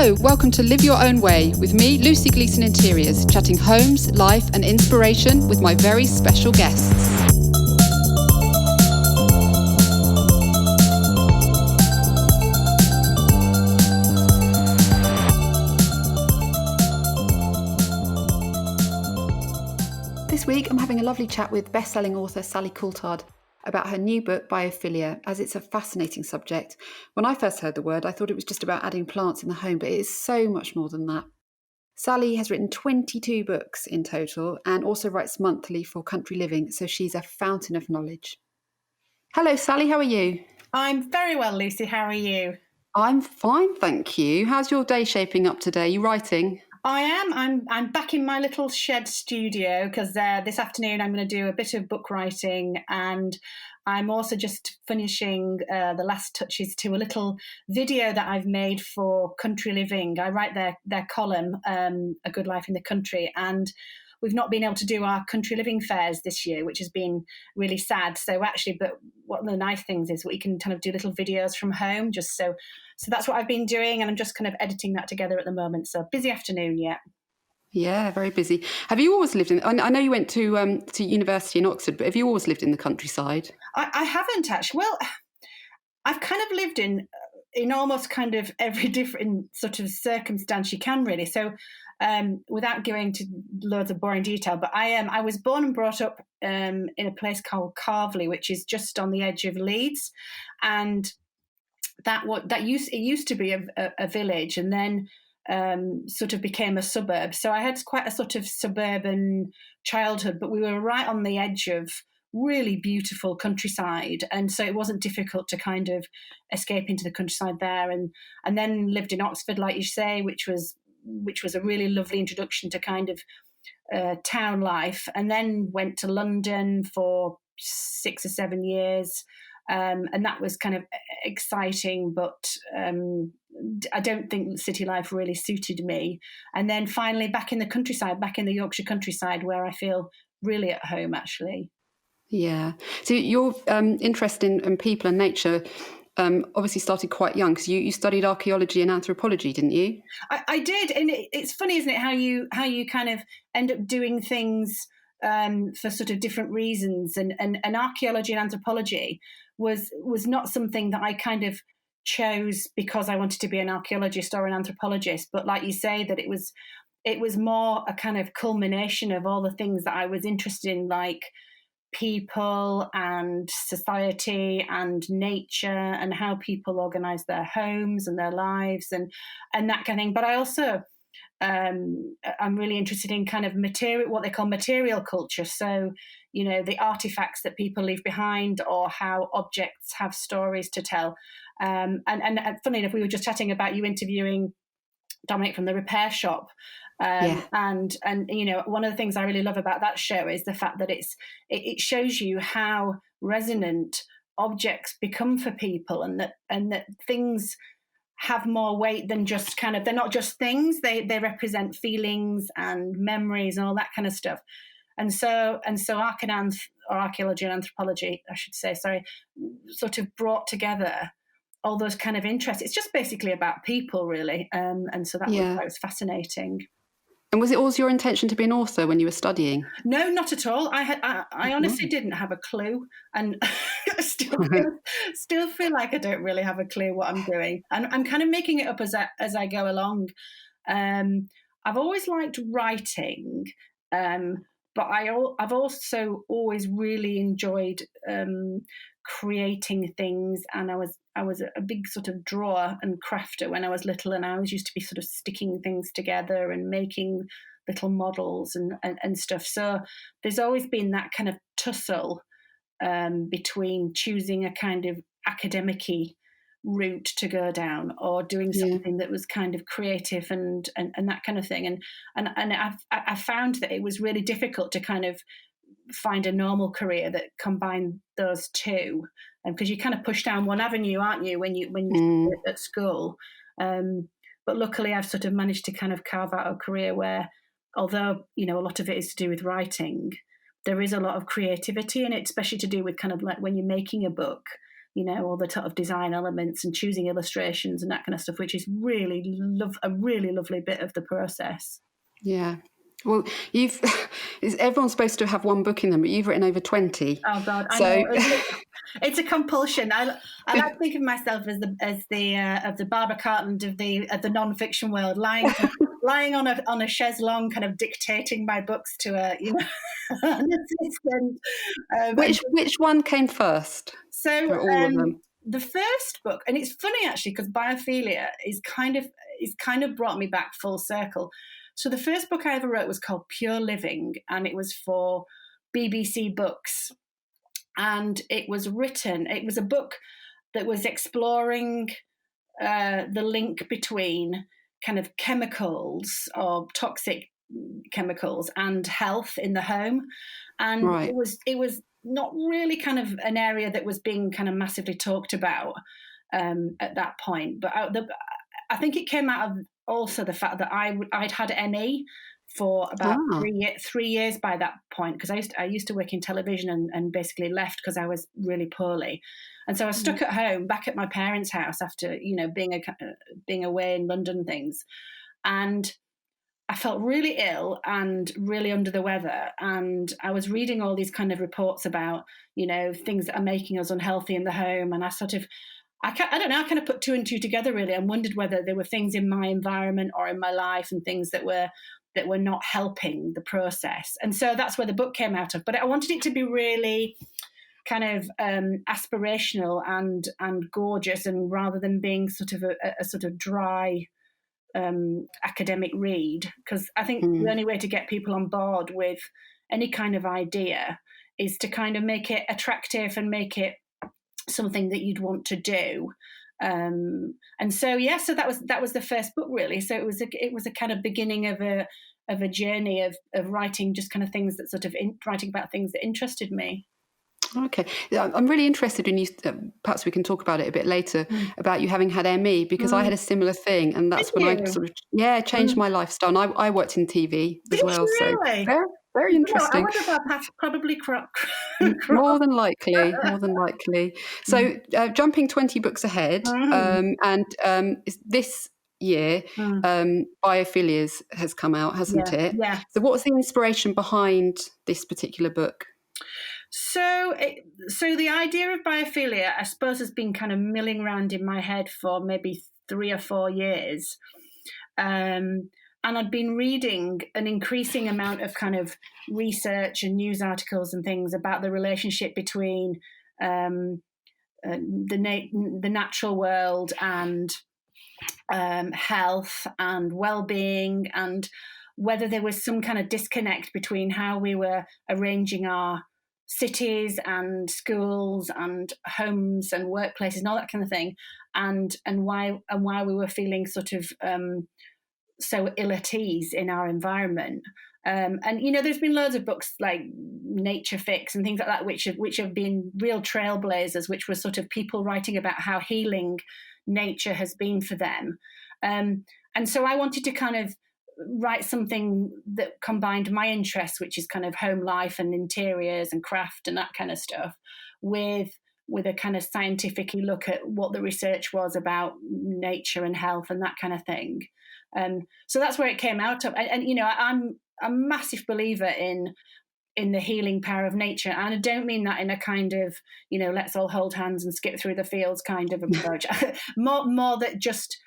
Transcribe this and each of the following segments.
Hello, welcome to Live Your Own Way with me, Lucy Gleason Interiors, chatting homes, life and inspiration with my very special guests. This week I'm having a lovely chat with best-selling author Sally Coulthard about her new book, Biophilia, as it's a fascinating subject. When I first heard the word, I thought it was just about adding plants in the home, but it is so much more than that. Sally has written 22 books in total and also writes monthly for Country Living, so she's a fountain of knowledge. Hello, Sally, how are you? I'm very well, Lucy. How are you? I'm fine, thank you. How's your day shaping up today? Are you writing? I am. I'm back in my little shed studio because this afternoon I'm going to do a bit of book writing, and I'm also just finishing the last touches to a little video that I've made for Country Living. I write their column, A Good Life in the Country, and we've not been able to do our Country Living fairs this year, which has been really sad. So actually, but one of the nice things is we can kind of do little videos from home, just so that's what I've been doing, and I'm just kind of editing that together at the moment. So busy afternoon yet. Yeah, very busy. Have you always lived in? I know you went to university in Oxford, but have you always lived in the countryside? I haven't actually. Well, I've kind of lived in almost kind of every different sort of circumstance you can, really. So without going to loads of boring detail, but I was born and brought up in a place called Coulthard, which is just on the edge of Leeds, and it used to be a village, and then sort of became a suburb. So I had quite a sort of suburban childhood, but we were right on the edge of really beautiful countryside, and so it wasn't difficult to kind of escape into the countryside there, and then lived in Oxford, like you say, which was a really lovely introduction to kind of town life, and then went to London for 6 or 7 years. And that was kind of exciting, but I don't think city life really suited me. And then finally back in the countryside, back in the Yorkshire countryside, where I feel really at home, actually. Yeah. So your interest in people and nature obviously started quite young, because you studied archaeology and anthropology, didn't you? I did, and it's funny, isn't it, how you kind of end up doing things for sort of different reasons, and archaeology and anthropology was not something that I kind of chose because I wanted to be an archaeologist or an anthropologist, but like you say, that it was more a kind of culmination of all the things that I was interested in, like people and society and nature and how people organize their homes and their lives and that kind of thing. But I also I'm really interested in kind of what they call material culture. So, the artifacts that people leave behind, or how objects have stories to tell. And funny enough, we were just chatting about you interviewing Dominic from the Repair Shop. And one of the things I really love about that show is the fact that it shows you how resonant objects become for people, and that things have more weight than just kind of, they're not just things, they represent feelings and memories and all that kind of stuff. And so archaeology and anthropology, I should say, sort of brought together all those kind of interests. It's just basically about people, really. And so that was fascinating. And was it always your intention to be an author when you were studying? No, not at all. I honestly didn't have a clue, and I still feel like I don't really have a clue what I'm doing. And I'm kind of making it up as I go along. I've always liked writing, but I've also always really enjoyed creating things, and I was a big sort of drawer and crafter when I was little, and I always used to be sort of sticking things together and making little models and stuff. So there's always been that kind of tussle between choosing a kind of academic-y route to go down, or doing something that was kind of creative and that kind of thing. And I found that it was really difficult to kind of find a normal career that combined those two, and because you kind of push down one avenue, aren't you, when you're at school. But luckily I've sort of managed to kind of carve out a career where, although a lot of it is to do with writing, there is a lot of creativity in it, especially to do with kind of like when you're making a book. all the sort of design elements and choosing illustrations and that kind of stuff, which is a really lovely bit of the process. Yeah. Well, everyone's supposed to have one book in them, but you've written over 20. Oh God, I so... know. It's a compulsion. I like to think of myself as the Barbara Cartland of the non-fiction world, lying on a chaise longue, kind of dictating my books to an assistant. Which one came first? So for all of them? The first book, and it's funny actually because Biophilia is kind of brought me back full circle. So the first book I ever wrote was called Pure Living, and it was for BBC Books. And it was a book that was exploring the link between kind of chemicals or toxic chemicals and health in the home. And right. it was not really kind of an area that was being kind of massively talked about at that point. But I think it came out of also the fact that I'd had ME for about 3 years by that point, because I used to work in television and basically left because I was really poorly, and so I was stuck at home back at my parents' house after being away in London and things, and I felt really ill and really under the weather, and I was reading all these kind of reports about things that are making us unhealthy in the home, and I don't know, I kind of put two and two together really and wondered whether there were things in my environment or in my life and things that were not helping the process. And so that's where the book came out of. But I wanted it to be really kind of aspirational and gorgeous, and rather than being sort of a sort of dry academic read, because I think the only way to get people on board with any kind of idea is to kind of make it attractive and make it something that you'd want to do. And so so that was the first book really. So it was a kind of beginning of a journey of writing just kind of things that sort of writing about things that interested me. Okay, I'm really interested in you. Perhaps we can talk about it a bit later about you having had ME, because I had a similar thing, and that's when I sort of changed my lifestyle. And I worked in TV as well, really? So very interesting. I wonder if our paths probably More than likely. So jumping 20 books ahead, and this year, Biophilia has come out, hasn't it? Yeah. So what's the inspiration behind this particular book? So the idea of Biophilia, I suppose, has been kind of milling around in my head for maybe 3 or 4 years. And I'd been reading an increasing amount of kind of research and news articles and things about the relationship between the natural world and health and well-being, and whether there was some kind of disconnect between how we were arranging our cities and schools and homes and workplaces and all that kind of thing, and why we were feeling sort of so ill at ease in our environment. And there's been loads of books like Nature Fix and things like that, which have been real trailblazers, which were sort of people writing about how healing nature has been for them. And so I wanted to kind of write something that combined my interests, which is kind of home life and interiors and craft and that kind of stuff, with a kind of scientific look at what the research was about nature and health and that kind of thing. So that's where it came out of. And I'm a massive believer in the healing power of nature, and I don't mean that in a kind of let's all hold hands and skip through the fields kind of approach. more that just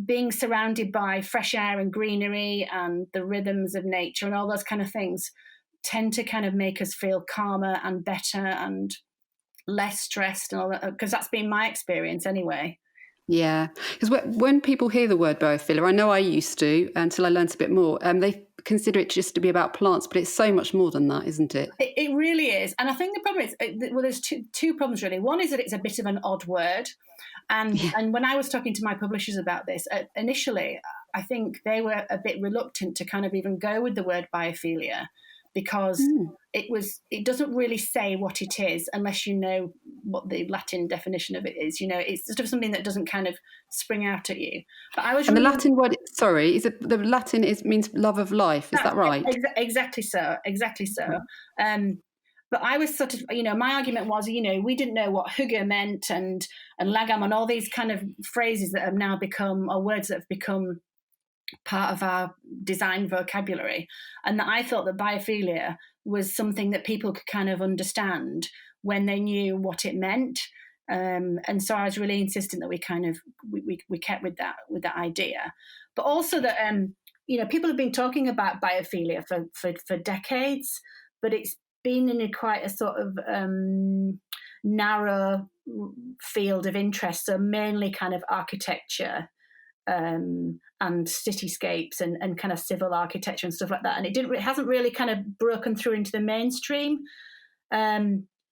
being surrounded by fresh air and greenery and the rhythms of nature and all those kind of things tend to kind of make us feel calmer and better and less stressed and all that, because that's been my experience anyway. Yeah, because when people hear the word biophilia, I know I used to until I learned a bit more, they consider it just to be about plants, but it's so much more than that, isn't it? It really is. And I think the problem is, there's two problems really. One is that it's a bit of an odd word. And when I was talking to my publishers about this, initially, I think they were a bit reluctant to kind of even go with the word biophilia, because it doesn't really say what it is unless you know what the Latin definition of it is. It's sort of something that doesn't kind of spring out at you. But I was the Latin word, the Latin means love of life. Is that right? Exactly so. But I was sort of, my argument was, we didn't know what hygge meant and lagam and all these kind of phrases that have now become, or words that have become part of our design vocabulary. And that I thought that biophilia was something that people could kind of understand when they knew what it meant. And so I was really insistent that we kind of we kept with that idea, but also that people have been talking about biophilia for decades, but it's been in quite a sort of narrow field of interest, so mainly kind of architecture and cityscapes and kind of civil architecture and stuff like that, and it hasn't really kind of broken through into the mainstream.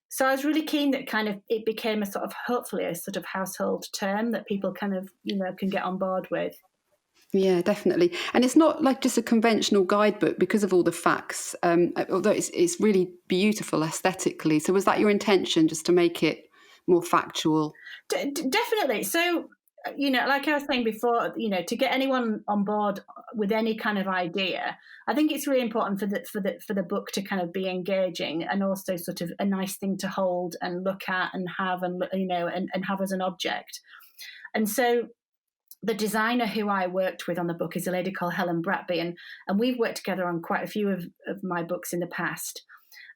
So I was really keen that kind of it became a sort of, hopefully, a sort of household term that people kind of, can get on board with. Yeah, definitely. And it's not like just a conventional guidebook because of all the facts, although it's really beautiful aesthetically. So was that your intention, just to make it more factual? Definitely. So, like I was saying before, to get anyone on board with any kind of idea, I think it's really important for the book to kind of be engaging and also sort of a nice thing to hold and look at and have and have as an object. And so the designer who I worked with on the book is a lady called Helen Bratby, and we've worked together on quite a few of my books in the past.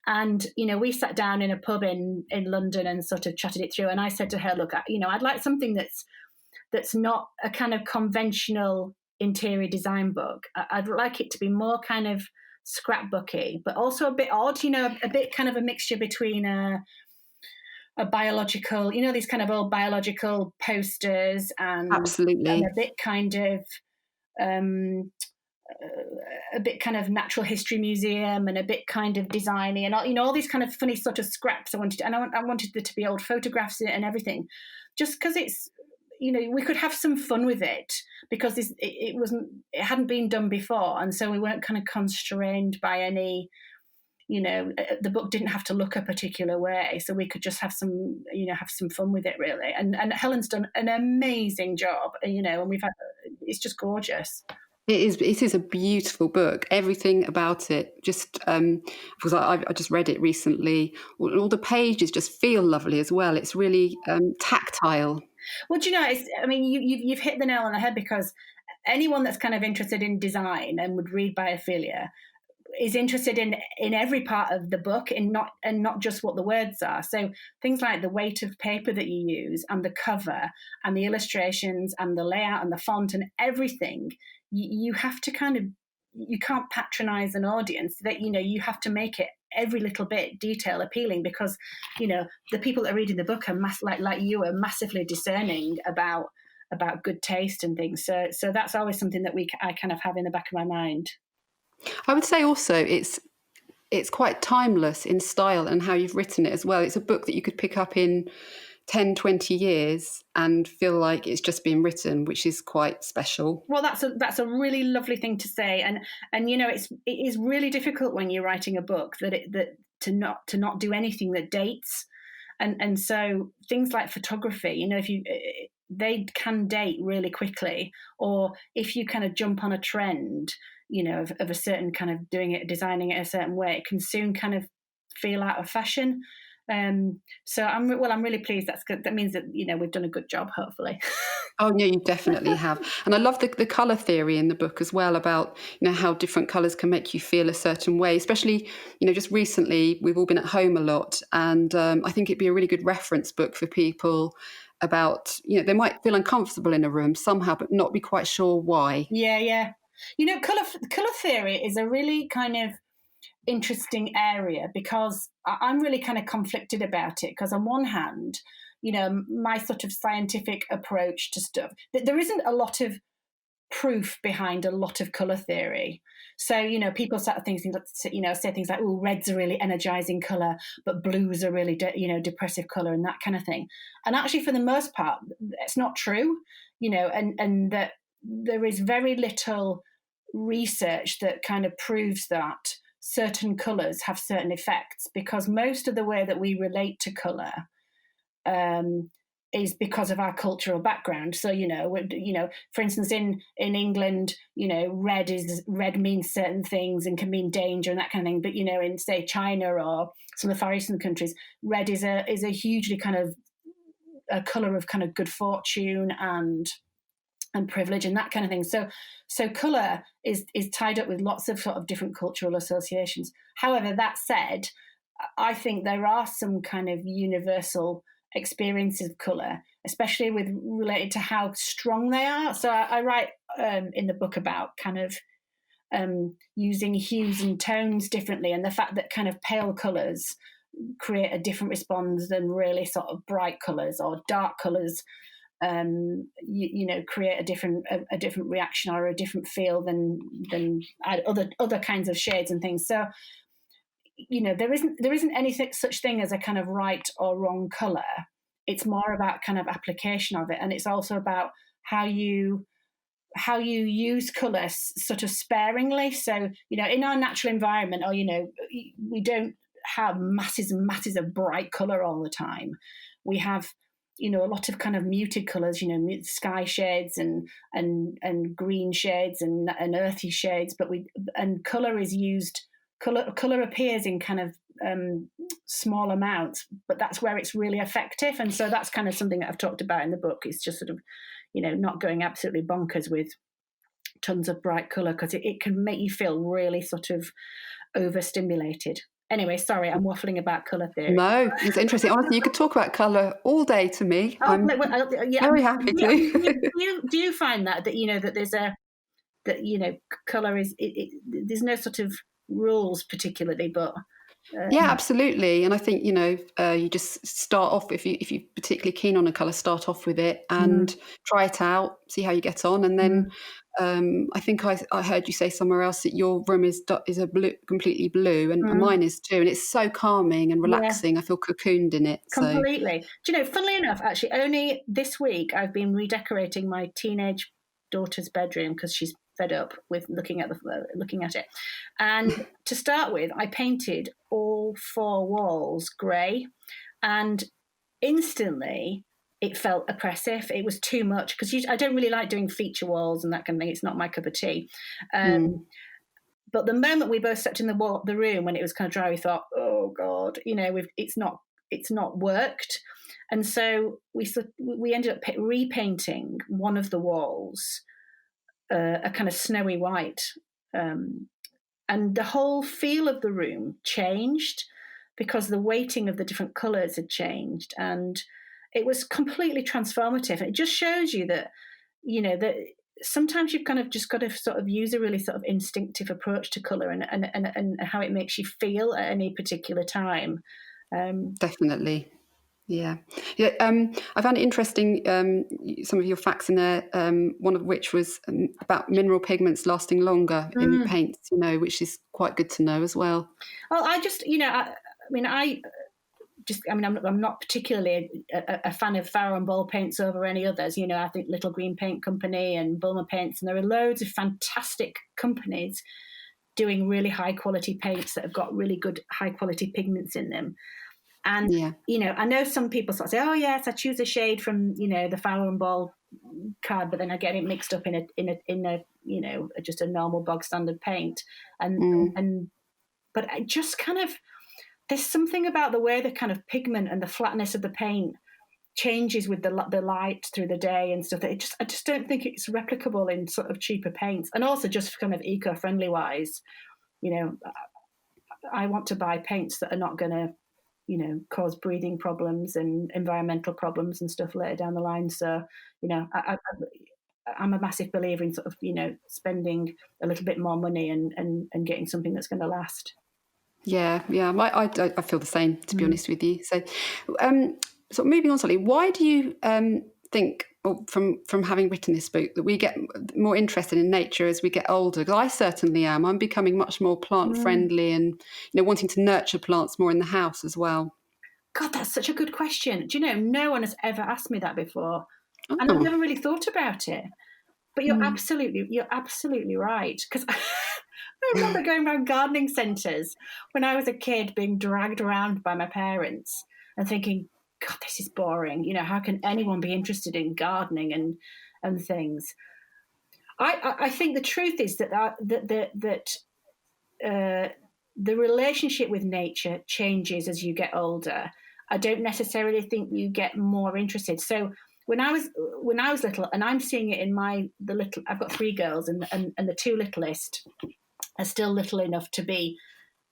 And, we sat down in a pub in London and sort of chatted it through. And I said to her, look, I'd like something that's not a kind of conventional interior design book. I'd like it to be more kind of scrapbooky, but also a bit odd, a bit kind of a mixture between a biological, these kind of old biological posters and, Absolutely. and a bit kind of natural history museum and a bit kind of designy and all these kind of funny sort of scraps. I wanted there to be old photographs and everything, just because it's, we could have some fun with it because it hadn't been done before, and so we weren't kind of constrained by any. The book didn't have to look a particular way, so we could just have some fun with it, really. And Helen's done an amazing job, and it's just gorgeous. It is a beautiful book. Everything about it, just because I just read it recently. All the pages just feel lovely as well. It's really tactile. Well, you've hit the nail on the head, because anyone that's kind of interested in design and would read Biophilia is interested in every part of the book and not just what the words are. So things like the weight of paper that you use and the cover and the illustrations and the layout and the font and everything, you have to you can't patronize an audience. That you have to make it every little bit detail appealing, because the people that are reading the book are like you are massively discerning about good taste and things. So that's always something that I kind of have in the back of my mind. I would say also it's quite timeless in style and how you've written it as well. It's a book that you could pick up in 10, 20 years and feel like it's just been written, which is quite special. Well, that's a really lovely thing to say, and it is really difficult when you're writing a book to not do anything that dates, and so things like photography, they can date really quickly, or if you kind of jump on a trend, of a certain kind of designing it a certain way, it can soon kind of feel out of fashion. So I'm really pleased. That's good. That means that we've done a good job, hopefully. Oh no, you definitely have. And I love the colour theory in the book as well, about how different colours can make you feel a certain way. Especially just recently we've all been at home a lot, and I think it'd be a really good reference book for people about they might feel uncomfortable in a room somehow, but not be quite sure why. Yeah. Colour theory is a really kind of interesting area, because I'm really kind of conflicted about it, because on one hand, my sort of scientific approach to stuff, there isn't a lot of proof behind a lot of colour theory. So, people say things like, oh, red's a really energizing colour, but blue's a really, depressive colour, and that kind of thing. And actually, for the most part, it's not true, and that there is very little research that kind of proves that certain colours have certain effects, because most of the way that we relate to colour is because of our cultural background. So, for instance, in England, red means certain things and can mean danger and that kind of thing. But, in say China or some of the Far Eastern countries, red is a hugely kind of a colour of kind of good fortune and privilege and that kind of thing. So colour is tied up with lots of sort of different cultural associations. However, that said, I think there are some kind of universal experiences of colour, especially related to how strong they are. So I write in the book about kind of using hues and tones differently, and the fact that kind of pale colours create a different response than really sort of bright colours, or dark colours create a different reaction or a different feel than other kinds of shades and things. So there isn't any such thing as a kind of right or wrong colour. It's more about kind of application of it, and it's also about how you use colour sort of sparingly. So in our natural environment, or we don't have masses and masses of bright colour all the time. We have a lot of kind of muted colours, sky shades and green shades and earthy shades, and colour is used. Colour appears in kind of small amounts, but that's where it's really effective. And so that's kind of something that I've talked about in the book. It's just sort of, not going absolutely bonkers with tons of bright colour, because it can make you feel really sort of overstimulated. Anyway, sorry, I'm waffling about colour theory. No, it's interesting. Honestly, you could talk about colour all day to me. I'm very happy to. Do you find that there's colour is there's no sort of rules particularly, but yeah, absolutely. And I think you just start off, if you're particularly keen on a colour, start off with it and try it out, see how you get on, and then I think I heard you say somewhere else that your room is a blue, completely blue, and mine is too, and it's so calming and relaxing. I feel cocooned in it. Completely. Do you know, funnily enough, actually, only this week I've been redecorating my teenage daughter's bedroom because she's fed up with looking at it. And to start with, I painted all 4 walls grey, and instantly it felt oppressive. It was too much, because I don't really like doing feature walls and that kind of thing. It's not my cup of tea. But the moment we both stepped in the room, when it was kind of dry, we thought, oh God, it's not worked. And so we ended up repainting one of the walls a kind of snowy white, and the whole feel of the room changed because the weighting of the different colours had changed, and it was completely transformative. And it just shows you that that sometimes you've kind of just got to sort of use a really sort of instinctive approach to colour and how it makes you feel at any particular time. Definitely. Yeah. I found it interesting, some of your facts in there, one of which was about mineral pigments lasting longer in paints, which is quite good to know as well. Well, I'm not particularly a fan of Farrow and Ball paints over any others. I think Little Green Paint Company and Bulmer Paints, and there are loads of fantastic companies doing really high quality paints that have got really good high quality pigments in them. And, I know some people sort of say, oh, yes, I choose a shade from, the Farrow and Ball card, but then I get it mixed up in a just a normal bog standard paint. But I just kind of, there's something about the way the kind of pigment and the flatness of the paint changes with the light through the day and stuff. That I just don't think it's replicable in sort of cheaper paints. And also just kind of eco-friendly wise, I want to buy paints that are not going to, cause breathing problems and environmental problems and stuff later down the line. So, I'm a massive believer in sort of, spending a little bit more money and getting something that's going to last. Yeah. I feel the same, to be honest with you. So, so moving on, Sally, why do you think, from having written this book, that we get more interested in nature as we get older? Because I certainly am. I'm becoming much more plant friendly and wanting to nurture plants more in the house as well. God, that's such a good question. Do you know, no one has ever asked me that before, and I've never really thought about it. But you're absolutely right. Because I remember going around gardening centres when I was a kid, being dragged around by my parents and thinking, God, this is boring. You know, how can anyone be interested in gardening and things? I think the truth is that the relationship with nature changes as you get older. I don't necessarily think you get more interested. So when I was little, and I'm seeing it in the little, I've got 3 girls, and the 2 littlest are still little enough to be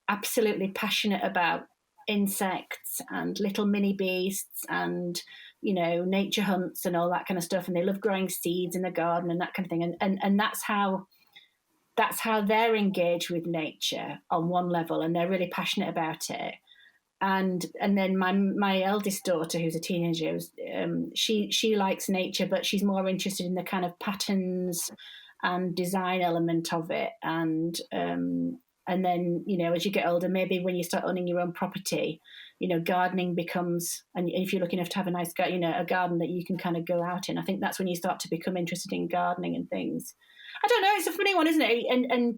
absolutely passionate about insects and little mini beasts and, you know, nature hunts and all that kind of stuff. And they love growing seeds in the garden and that kind of thing. And that's how they're engaged with nature on one level, and they're really passionate about it. And then my eldest daughter, who's a teenager, she likes nature, but she's more interested in the kind of patterns and design element of it. And then, you know, as you get older, maybe when you start owning your own property, you know, gardening becomes, and if you're lucky enough to have a nice garden, you know, a garden that you can kind of go out in, I think that's when you start to become interested in gardening and things. I don't know, it's a funny one, isn't it? And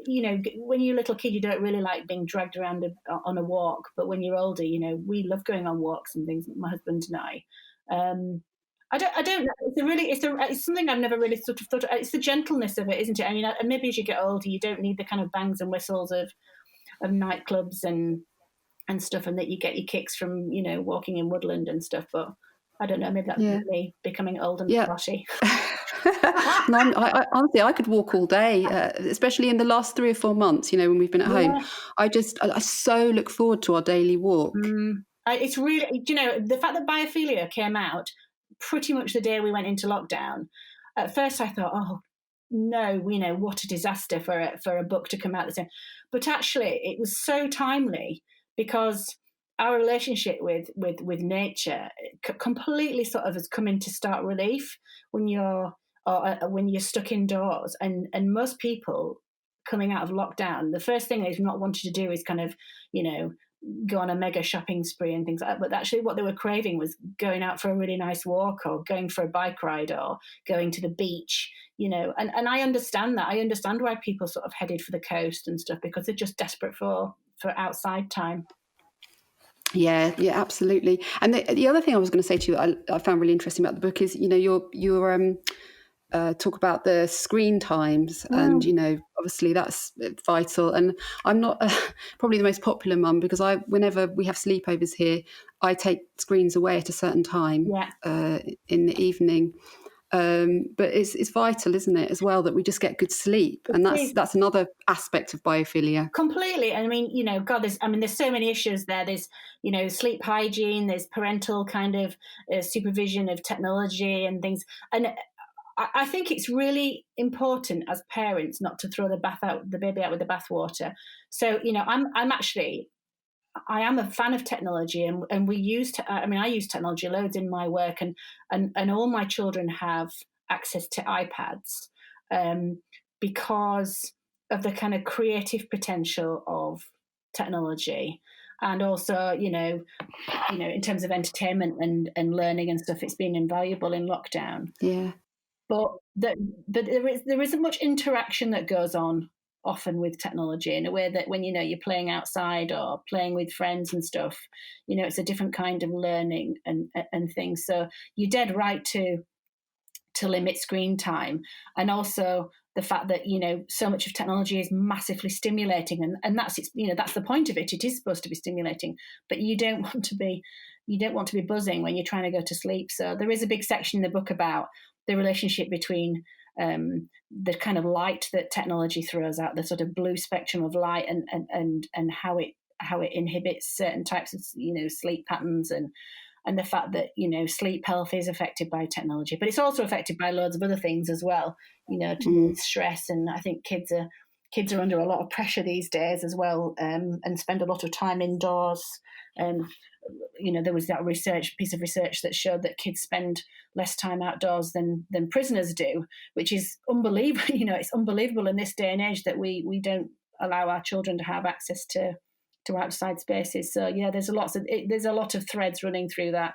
you know, when you're a little kid, you don't really like being dragged around on a walk. But when you're older, you know, we love going on walks and things, my husband and I. I don't know. It's something I've never really sort of thought of. It's the gentleness of it, isn't it? I mean, maybe as you get older, you don't need the kind of bangs and whistles of nightclubs and stuff, and that you get your kicks from, you know, walking in woodland and stuff. But I don't know, maybe that's me becoming old and floshy. No, I honestly, I could walk all day, especially in the last 3 or 4 months, you know, when we've been at home. I so look forward to our daily walk. It's really, you know, the fact that Biophilia came out pretty much the day we went into lockdown. At first I thought, oh no, you know, what a disaster for a book to come out the same. But actually it was so timely, because our relationship with nature completely sort of has come into stark relief when you're stuck indoors, and most people coming out of lockdown, the first thing they've not wanted to do is kind of, you know, go on a mega shopping spree and things like that. But actually what they were craving was going out for a really nice walk, or going for a bike ride, or going to the beach, you know. And I understand that. I understand why people sort of headed for the coast and stuff, because they're just desperate for outside time. Yeah, absolutely. And the other thing I was going to say to you, I found really interesting about the book is, you know, your talk about the screen times, and, you know, obviously that's vital. And I'm not probably the most popular mum, because whenever we have sleepovers here, I take screens away at a certain time in the evening. But it's vital, isn't it, as well, that we just get good sleep, and that's another aspect of biophilia. Completely. I mean, you know, God, there's so many issues there. There's, you know, sleep hygiene. There's parental kind of supervision of technology and things. And I think it's really important as parents not to throw the baby out with the bathwater. So, you know, I am a fan of technology, and I use technology loads in my work, and all my children have access to iPads because of the kind of creative potential of technology. And also, you know, in terms of entertainment and learning and stuff, it's been invaluable in lockdown. Yeah. But there isn't much interaction that goes on often with technology, in a way that when, you know, you're playing outside or playing with friends and stuff, you know, it's a different kind of learning and things. So you're dead right to limit screen time. And also the fact that, you know, so much of technology is massively stimulating, and that's the point of it. It is supposed to be stimulating, but you don't want to be buzzing when you're trying to go to sleep. So there is a big section in the book about the relationship between the kind of light that technology throws out, the sort of blue spectrum of light, and how it inhibits certain types of, you know, sleep patterns, and the fact that, you know, sleep health is affected by technology, but it's also affected by loads of other things as well, you know, to do with stress. And I think kids are under a lot of pressure these days as well, and spend a lot of time indoors. You know, there was that piece of research that showed that kids spend less time outdoors than prisoners do, which is unbelievable. You know, it's unbelievable in this day and age that we don't allow our children to have access to outside spaces. So yeah, there's a lot of threads running through that.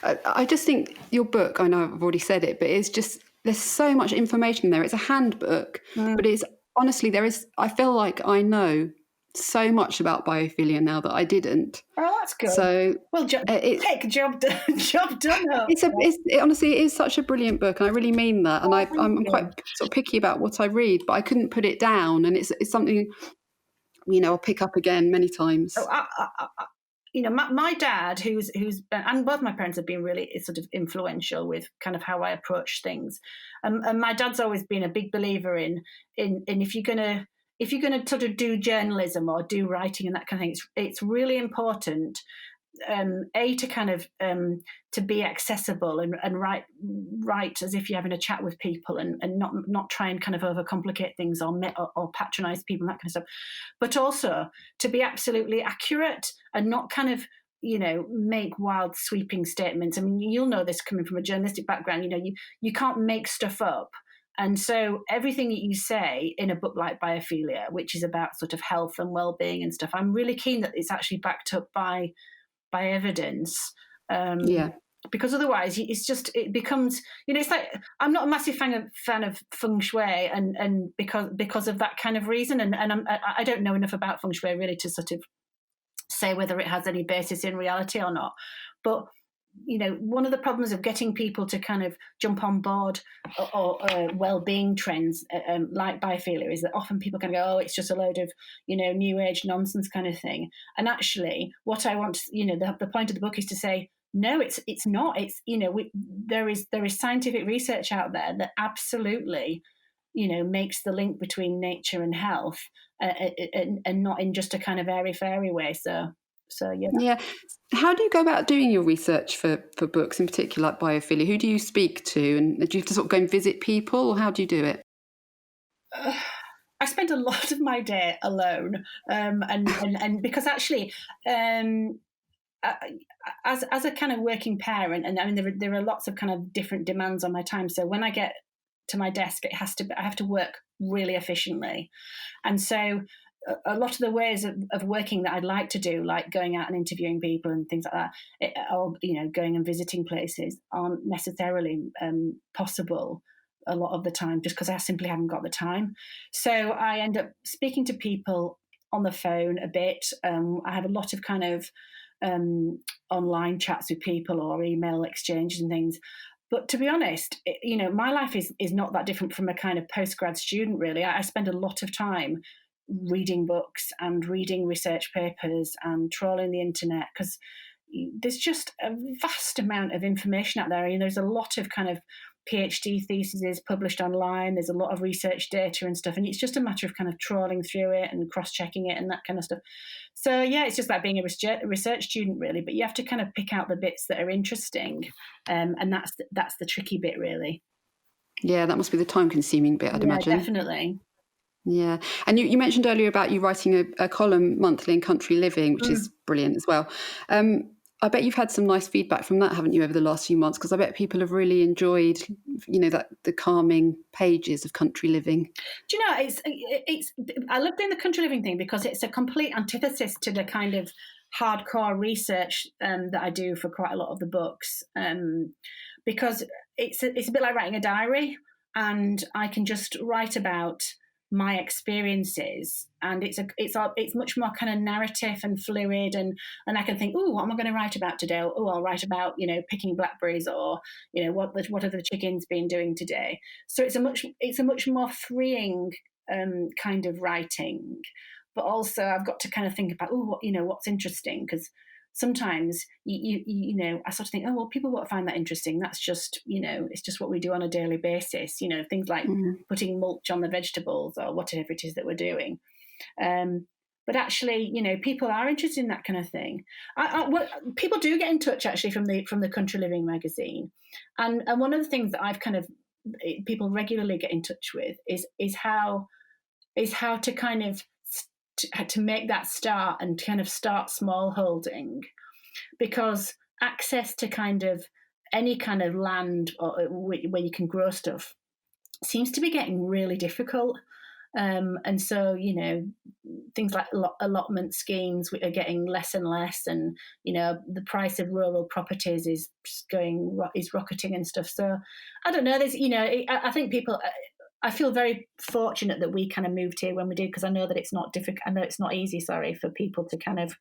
I just think your book, I know I've already said it, but it's just, there's so much information there. It's a handbook, but it's honestly, I feel like I know so much about biophilia now that I didn't. Oh, that's good. So Well, job done. Job done. Honestly, it is such a brilliant book, and I really mean that. And I'm quite sort of picky about what I read, but I couldn't put it down. And it's something, I'll pick up again many times. My dad, who's and both my parents have been really sort of influential with kind of how I approach things. And my dad's always been a big believer in if you're gonna sort of do journalism or do writing and that kind of thing, it's really important to kind of to be accessible and write as if you're having a chat with people and not try and kind of overcomplicate things or patronize people and that kind of stuff, but also to be absolutely accurate and not kind of make wild sweeping statements. I mean, you'll know this coming from a journalistic background. You can't make stuff up. And so everything that you say in a book like Biophilia, which is about sort of health and well-being and stuff, I'm really keen that it's actually backed up by evidence. Because otherwise it becomes, it's like, I'm not a massive fan of feng shui and because of that kind of reason. And I don't know enough about feng shui really to sort of say whether it has any basis in reality or not. But one of the problems of getting people to kind of jump on board or well-being trends like biophilia is that often people can go, oh, it's just a load of new age nonsense kind of thing. And actually, what I want, the point of the book is to say, no, it's not. It's there is scientific research out there that absolutely makes the link between nature and health, and not in just a kind of airy-fairy way. So yeah. Yeah. How do you go about doing your research for books, in particular like biophilia? Who do you speak to, and do you have to sort of go and visit people, or how do you do it? I spend a lot of my day alone, and because actually, as a kind of working parent, and I mean there are lots of kind of different demands on my time. So when I get to my desk, I have to work really efficiently, and so a lot of the ways of working that I'd like to do, like going out and interviewing people and things like that, or going and visiting places, aren't necessarily possible a lot of the time, just because I simply haven't got the time. So I end up speaking to people on the phone a bit. I have a lot of kind of online chats with people or email exchanges and things. But to be honest, my life is not that different from a kind of postgrad student, really. I spend a lot of time reading books and reading research papers and trawling the internet, because there's just a vast amount of information out there. There's a lot of kind of PhD theses published online. There's a lot of research data and stuff, and it's just a matter of kind of trawling through it and cross-checking it and that kind of stuff. So yeah, it's just like being a research student, really. But you have to kind of pick out the bits that are interesting, and that's the tricky bit, really. Yeah, that must be the time-consuming bit, I'd imagine. Definitely. Yeah. And you mentioned earlier about you writing a column monthly in Country Living, which is brilliant as well. I bet you've had some nice feedback from that, haven't you, over the last few months? Because I bet people have really enjoyed, the calming pages of Country Living. Do you know, it's I love doing the Country Living thing because it's a complete antithesis to the kind of hardcore research that I do for quite a lot of the books, because it's a bit like writing a diary, and I can just write about my experiences, and it's much more kind of narrative and fluid, and I can think, oh, what am I going to write about today? Oh, I'll write about picking blackberries, or what have the chickens been doing today. So it's a much more freeing kind of writing, but also I've got to kind of think about what's interesting, because sometimes I sort of think, oh well, people won't find that interesting. That's just it's just what we do on a daily basis. Things like putting mulch on the vegetables or whatever it is that we're doing. But actually, people are interested in that kind of thing. People do get in touch actually from the Country Living magazine, and one of the things that I've kind of people regularly get in touch with is how to kind of to make that start and kind of start small holding, because access to kind of any kind of land where you can grow stuff seems to be getting really difficult. And so, things like allotment schemes are getting less and less, and, the price of rural properties is rocketing and stuff. So I don't know, there's, I think people, I feel very fortunate that we kind of moved here when we did, because I know that it's not difficult. I know it's not easy, for people to kind of,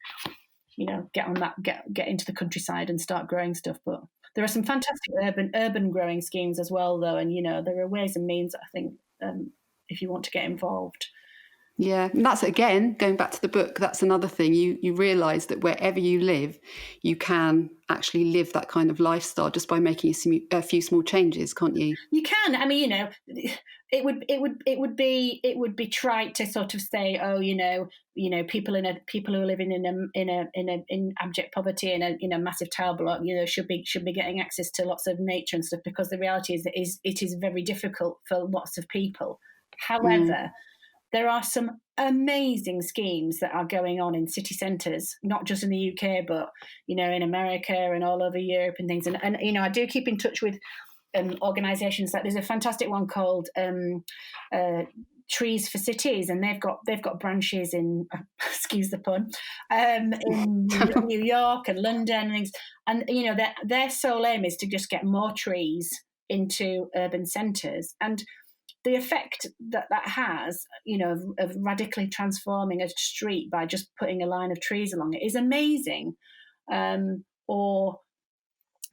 get on that, get into the countryside and start growing stuff. But there are some fantastic urban growing schemes as well, though, and there are ways and means, I think, if you want to get involved. Yeah, and that's, again, going back to the book, that's another thing. You realise that wherever you live, you can actually live that kind of lifestyle just by making a few small changes, can't you? You can. I mean, it would be trite to sort of say, oh, people who are living in abject poverty in a massive tile block, should be getting access to lots of nature and stuff, because the reality is that it is very difficult for lots of people. However, there are some amazing schemes that are going on in city centres, not just in the UK, but, in America and all over Europe and things. And I do keep in touch with organisations. Like, there's a fantastic one called Trees for Cities, and they've got branches in, excuse the pun, in New York and London and things. And, their sole aim is to just get more trees into urban centres. And the effect that has, of radically transforming a street by just putting a line of trees along it is amazing. Or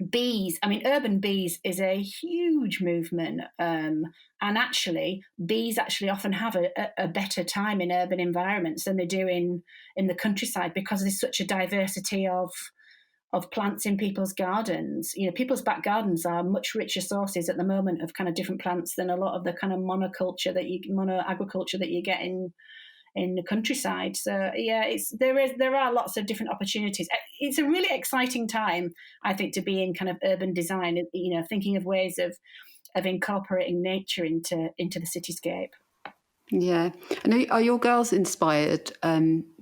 bees. I mean, urban bees is a huge movement. And actually, bees actually often have a better time in urban environments than they do in the countryside, because there's such a diversity of plants in people's gardens. People's back gardens are much richer sources at the moment of kind of different plants than a lot of the kind of monoagriculture that you get in the countryside. So yeah, there are lots of different opportunities. It's a really exciting time, I think, to be in kind of urban design. Thinking of ways of incorporating nature into the cityscape. Yeah. And are your girls inspired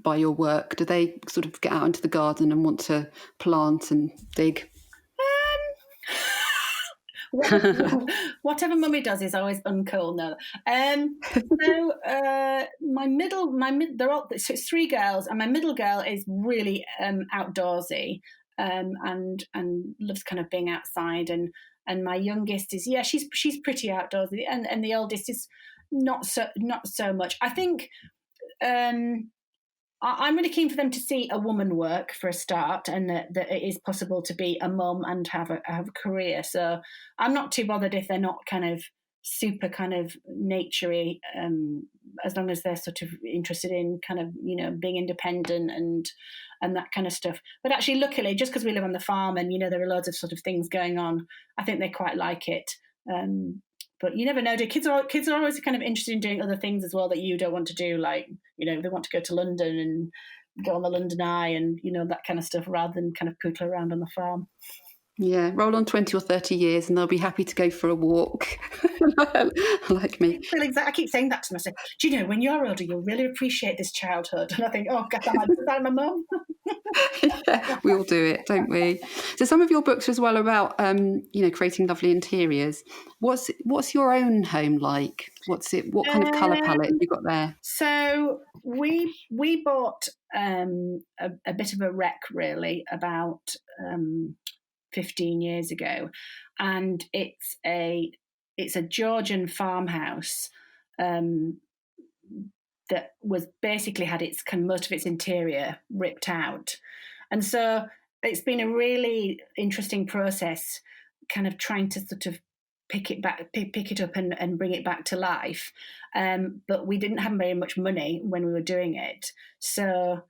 by your work? Do they sort of get out into the garden and want to plant and dig? Whatever mummy does is always uncool. No. They're all, so it's 3 girls, and my middle girl is really outdoorsy and loves kind of being outside, and my youngest is she's pretty outdoorsy, and the oldest is not so much. I think I'm really keen for them to see a woman work for a start, and that it is possible to be a mum and have a career. So I'm not too bothered if they're not kind of super kind of naturey, as long as they're sort of interested in kind of being independent and that kind of stuff. But actually, luckily, just because we live on the farm and there are loads of sort of things going on, I think they quite like it. But you never know. Kids are always kind of interested in doing other things as well that you don't want to do. Like, they want to go to London and go on the London Eye and, that kind of stuff, rather than kind of poodle around on the farm. Yeah, roll on 20 or 30 years and they'll be happy to go for a walk, like me. I keep saying that to myself. Do you know, when you're older, you'll really appreciate this childhood. And I think, oh, God, I'm my mum. Yeah, we all do it, don't we? So some of your books as well about, creating lovely interiors. What's your own home like? What kind of colour palette have you got there? So we bought a bit of a wreck, really, about 15 years ago, and it's a Georgian farmhouse that was basically had most of its interior ripped out, and so it's been a really interesting process, kind of trying to sort of pick it up and bring it back to life. But we didn't have very much money when we were doing it, so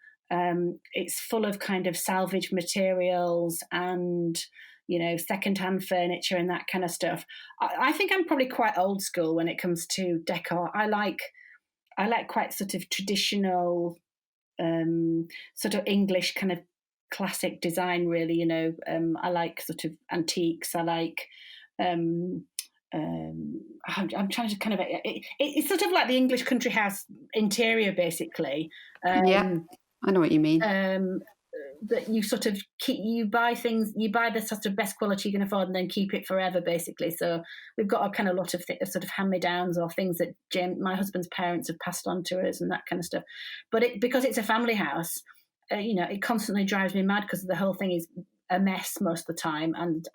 it's full of kind of salvage materials and secondhand furniture and that kind of stuff. I think I'm probably quite old school when it comes to decor. I like quite sort of traditional, sort of English kind of classic design, really. I like sort of antiques. I like. I'm trying to kind of. It's sort of like the English country house interior, basically. Yeah, I know what you mean. That you sort of you buy the sort of best quality you can afford and then keep it forever, basically. So we've got a kind of lot of sort of hand-me-downs or things that my husband's parents have passed on to us and that kind of stuff. But because it's a family house, it constantly drives me mad because the whole thing is a mess most of the time, and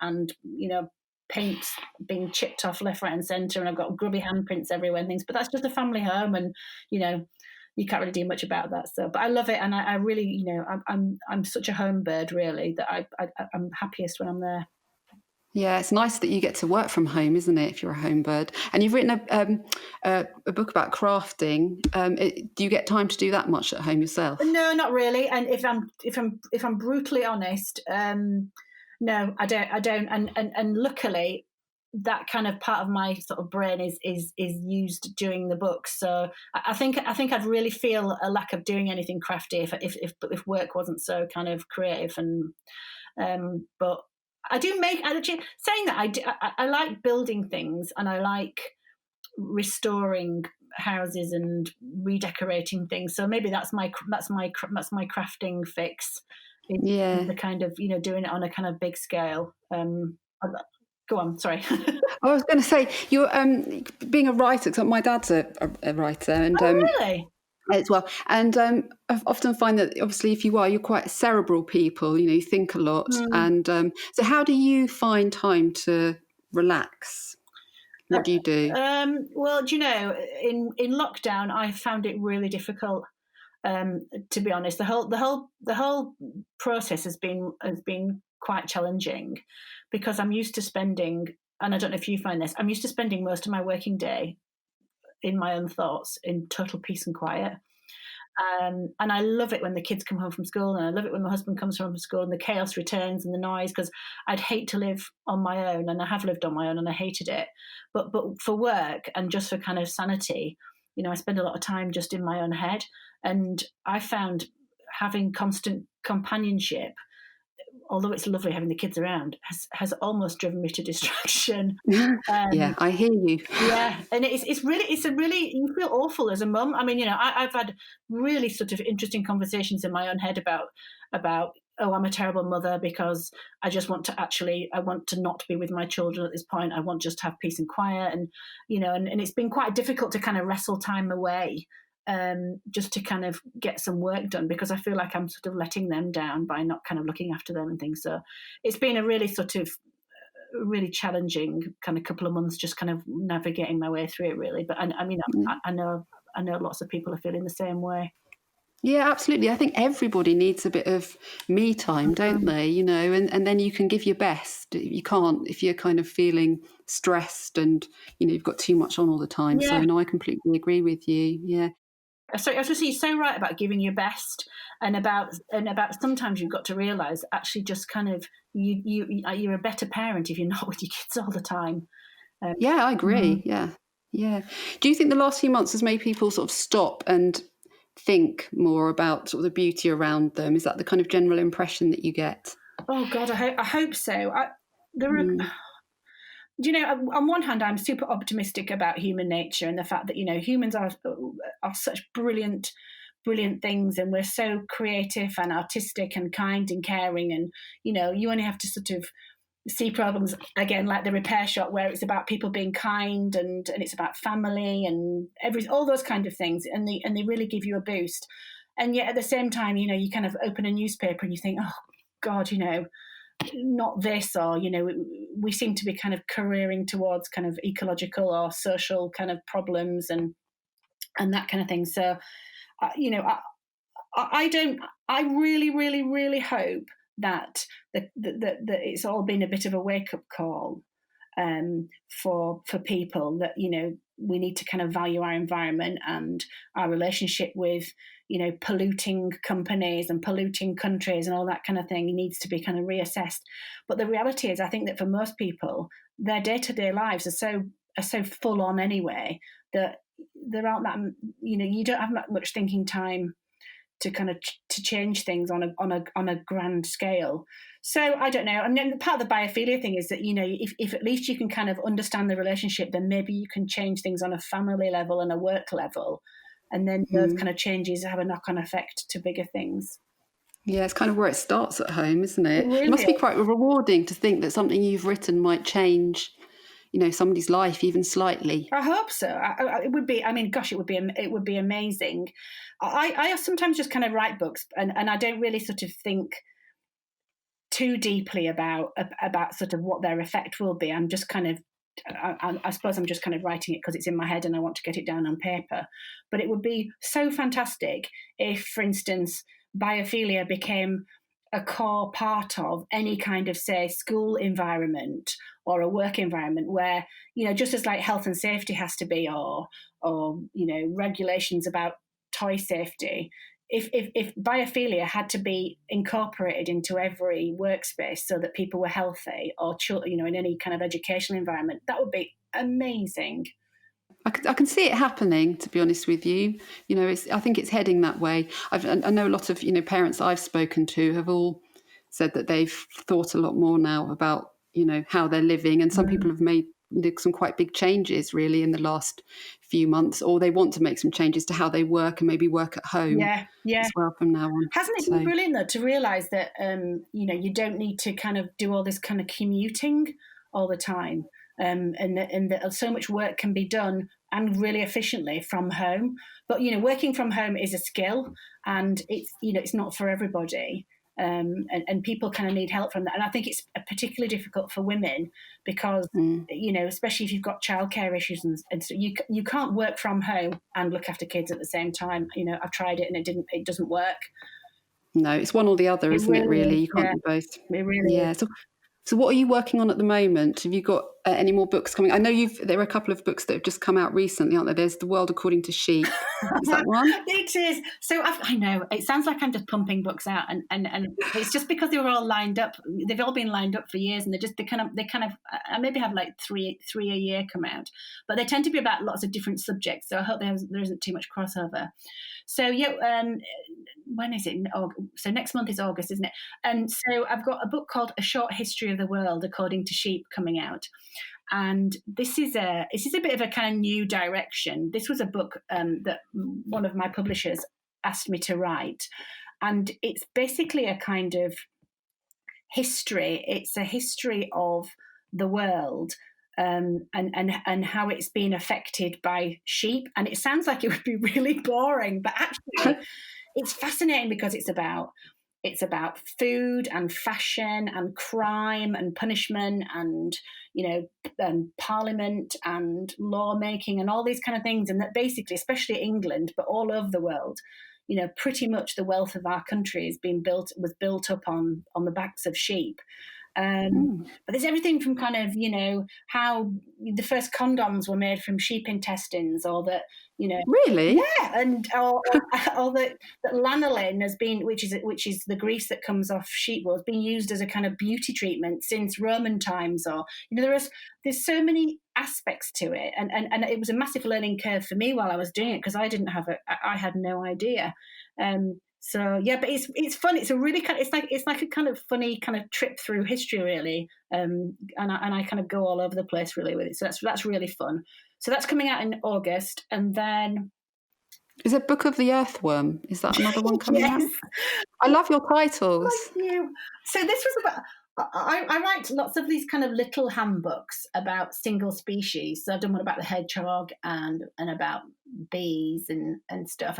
paint being chipped off left, right, and centre, and I've got grubby handprints everywhere and things. But that's just a family home, and you can't really do much about that. So, but I love it, and I really, I'm such a home bird, really, that I'm happiest when I'm there. Yeah, it's nice that you get to work from home, isn't it? If you're a home bird, and you've written a book about crafting. Do you get time to do that much at home yourself? No, not really. And if I'm brutally honest, no, I don't. And luckily, that kind of part of my sort of brain is used during the book. So I think I'd really feel a lack of doing anything crafty if work wasn't so kind of creative. And but I do make, saying that, I like building things, and I like restoring houses and redecorating things. So maybe that's my crafting fix. Yeah, the kind of doing it on a kind of big scale. Go on, sorry. I was going to say you're being a writer, because my dad's a writer, and oh, really? as well. And I often find that obviously if you're quite cerebral people, you think a lot. And so how do you find time to relax? What do you do? Well, in lockdown, I found it really difficult. To be honest, the whole process has been quite challenging, because I'm used to spending, and I don't know if you find this, I'm used to spending most of my working day in my own thoughts, in total peace and quiet. And I love it when the kids come home from school, and I love it when my husband comes home from school and the chaos returns and the noise, because I'd hate to live on my own, and I have lived on my own and I hated it. But for work and just for kind of sanity, I spend a lot of time just in my own head. And I found having constant companionship, although it's lovely having the kids around, has almost driven me to distraction. Yeah, I hear you. Yeah, and it's a really, you feel awful as a mum. I mean, I've had really sort of interesting conversations in my own head about oh, I'm a terrible mother because I want to not be with my children at this point. I want just to have peace and quiet, and and it's been quite difficult to kind of wrestle time away. Just to kind of get some work done, because I feel like I'm sort of letting them down by not kind of looking after them and things. So it's been a really sort of really challenging kind of couple of months, just kind of navigating my way through it, really. But I mean, I know lots of people are feeling the same way. Yeah, absolutely. I think everybody needs a bit of me time, don't they? And then you can give your best. You can't if you're kind of feeling stressed and you've got too much on all the time. Yeah. So no, I completely agree with you. Yeah. So I was just saying, you're so right about giving your best, and about sometimes you've got to realise actually just kind of you're a better parent if you're not with your kids all the time. Yeah, I agree. Yeah. Do you think the last few months has made people sort of stop and think more about sort of the beauty around them? Is that the kind of general impression that you get? Oh God, I hope so. On one hand, I'm super optimistic about human nature and the fact that humans are such brilliant things, and we're so creative and artistic and kind and caring, and you only have to sort of see problems again like the repair shop, where it's about people being kind and it's about family and all those kind of things, and they really give you a boost. And yet at the same time, you kind of open a newspaper and you think, oh God, not this, or we seem to be kind of careering towards kind of ecological or social kind of problems and that kind of thing. So I really hope that it's all been a bit of a wake-up call for people, that we need to kind of value our environment and our relationship with polluting companies and polluting countries and all that kind of thing. It needs to be kind of reassessed. But the reality is, I think that for most people, their day-to-day lives are so full on anyway, that there aren't that you don't have that much thinking time to kind of to change things on a grand scale. So I don't know. I mean, part of the biophilia thing is that if at least you can kind of understand the relationship, then maybe you can change things on a family level and a work level, and then those kind of changes have a knock-on effect to bigger things. Yeah, it's kind of where it starts at home, isn't it? Really? It must be quite rewarding to think that something you've written might change somebody's life even slightly. I hope so. It would be. I mean, gosh, it would be amazing. I sometimes just kind of write books, and I don't really sort of think too deeply about sort of what their effect will be. I'm just kind of, I suppose I'm just kind of writing it because it's in my head and I want to get it down on paper. But it would be so fantastic if, for instance, biophilia became a core part of any kind of, say, school environment or a work environment where, just as like health and safety has to be, or regulations about toy safety, if biophilia had to be incorporated into every workspace so that people were healthy, or in any kind of educational environment, that would be amazing. I can see it happening, to be honest with you. I think it's heading that way. I know a lot of parents I've spoken to have all said that they've thought a lot more now about how they're living, and some people have made some quite big changes really in the last few months, or they want to make some changes to how they work and maybe work at home as well from now on. Hasn't it been brilliant though to realise that you don't need to kind of do all this kind of commuting all the time, and that so much work can be done and really efficiently from home. But working from home is a skill, and it's not for everybody. And people kind of need help from that. And I think it's particularly difficult for women because, especially if you've got childcare issues and so you can't work from home and look after kids at the same time. I've tried it and it doesn't work. No, it's one or the other, isn't it, really? You can't do both. It really is. So what are you working on at the moment? Have you got any more books coming? I know there are a couple of books that have just come out recently, aren't there? There's The World According to Sheep. Is that one? It is. So I know it sounds like I'm just pumping books out, and it's just because they were all lined up. They've all been lined up for years, and they kind of I maybe have like three a year come out, but they tend to be about lots of different subjects. So I hope there isn't too much crossover. So when is it? So next month is August, isn't it? And so I've got a book called A Short History of the World According to Sheep coming out. And this is a bit of a kind of new direction. This was a book that one of my publishers asked me to write. And it's basically a kind of history. It's a history of the world and how it's been affected by sheep. And it sounds like it would be really boring, but actually it's fascinating because it's about food and fashion and crime and punishment and parliament and lawmaking and all these kind of things. And that basically, especially England, but all over the world, pretty much the wealth of our country was built up on the backs of sheep. But there's everything from kind of, how the first condoms were made from sheep intestines, or that, Really? Yeah, and or that lanolin has been, which is the grease that comes off sheep wool, has been used as a kind of beauty treatment since Roman times, or, there's so many aspects to it. And it was a massive learning curve for me while I was doing it, because I had no idea. So yeah, but it's fun. It's a really it's like a kind of funny kind of trip through history, really. And I kind of go all over the place really with it. So that's really fun. So that's coming out in August, and then is it Book of the Earthworm? Is that another one coming out? I love your titles. Thank you. So this was about. I write lots of these kind of little handbooks about single species. So I've done one about the hedgehog and about bees and stuff.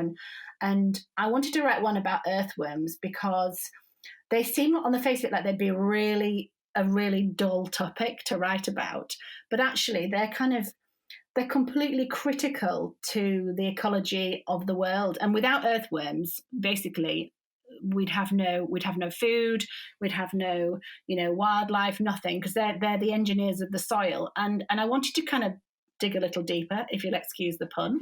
And I wanted to write one about earthworms because they seem on the face of it like they'd be a really dull topic to write about. But actually they're completely critical to the ecology of the world. And without earthworms, basically, we'd have no food, we'd have no wildlife, nothing, because they're the engineers of the soil. And I wanted to kind of dig a little deeper, if you'll excuse the pun,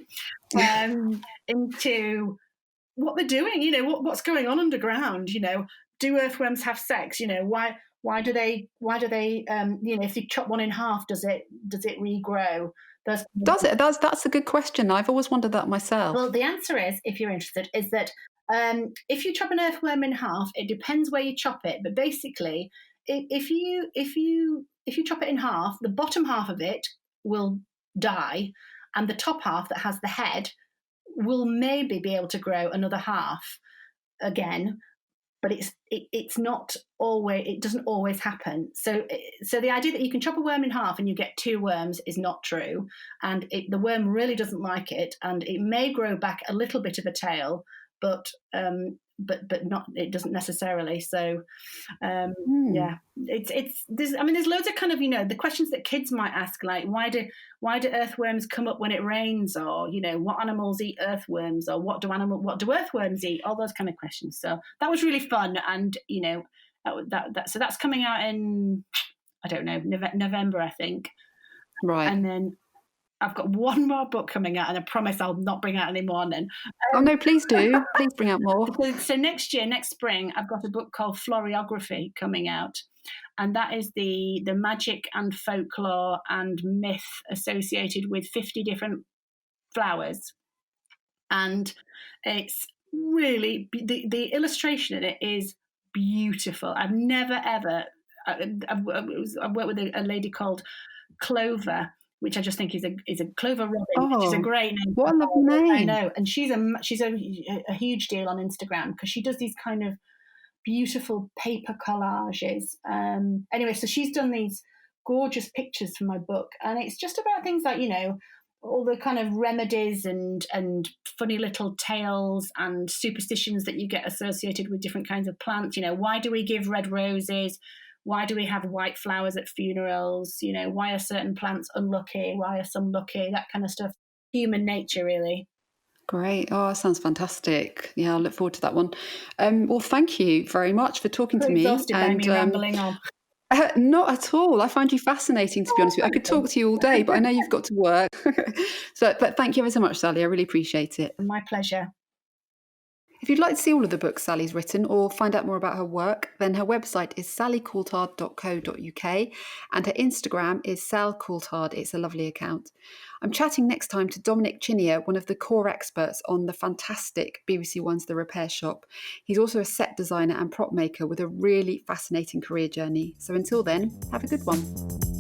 into what they're doing. What's going on underground. Do earthworms have sex? Why do they if you chop one in half, does it regrow? Does it? That's a good question. I've always wondered that myself. Well, the answer is, if you're interested, is that if you chop an earthworm in half, it depends where you chop it. But basically, if you chop it in half, the bottom half of it will die, and the top half that has the head will maybe be able to grow another half again. But it's not always. It doesn't always happen. So the idea that you can chop a worm in half and you get two worms is not true. And the worm really doesn't like it, and it may grow back a little bit of a tail, but but not, it doesn't necessarily. So Hmm. yeah, there's loads of kind of, the questions that kids might ask, like why do earthworms come up when it rains, or what animals eat earthworms, or what do earthworms eat, all those kind of questions. So that was really fun, and so that's coming out in, I don't know, November, I think. Right. And then I've got one more book coming out, and I promise I'll not bring out any more then. Oh no, please do. Please bring out more. So next spring, I've got a book called Floriography coming out. And that is the magic and folklore and myth associated with 50 different flowers. And it's really, the illustration in it is beautiful. I've never, ever, I've worked with a lady called Clover, which I just think is a Clover Robin, which is a great name. What a lovely name. I know. And she's a huge deal on Instagram, because she does these kind of beautiful paper collages. Anyway, so she's done these gorgeous pictures for my book, and it's just about things like, all the kind of remedies and funny little tales and superstitions that you get associated with different kinds of plants. Why do we give red roses? Why do we have white flowers at funerals? Why are certain plants unlucky? Why are some lucky? That kind of stuff. Human nature, really. Great. Oh, that sounds fantastic. Yeah, I'll look forward to that one. Well, thank you very much for talking to me. Exhausted by me rambling on. Not at all. I find you fascinating, to be honest with you. I could talk to you all day, but I know you've got to work. But thank you ever so much, Sally. I really appreciate it. My pleasure. If you'd like to see all of the books Sally's written or find out more about her work, then her website is sallycoulthard.co.uk and her Instagram is salcoulthard. It's a lovely account. I'm chatting next time to Dominic Chinier, one of the core experts on the fantastic BBC One's The Repair Shop. He's also a set designer and prop maker with a really fascinating career journey. So until then, have a good one.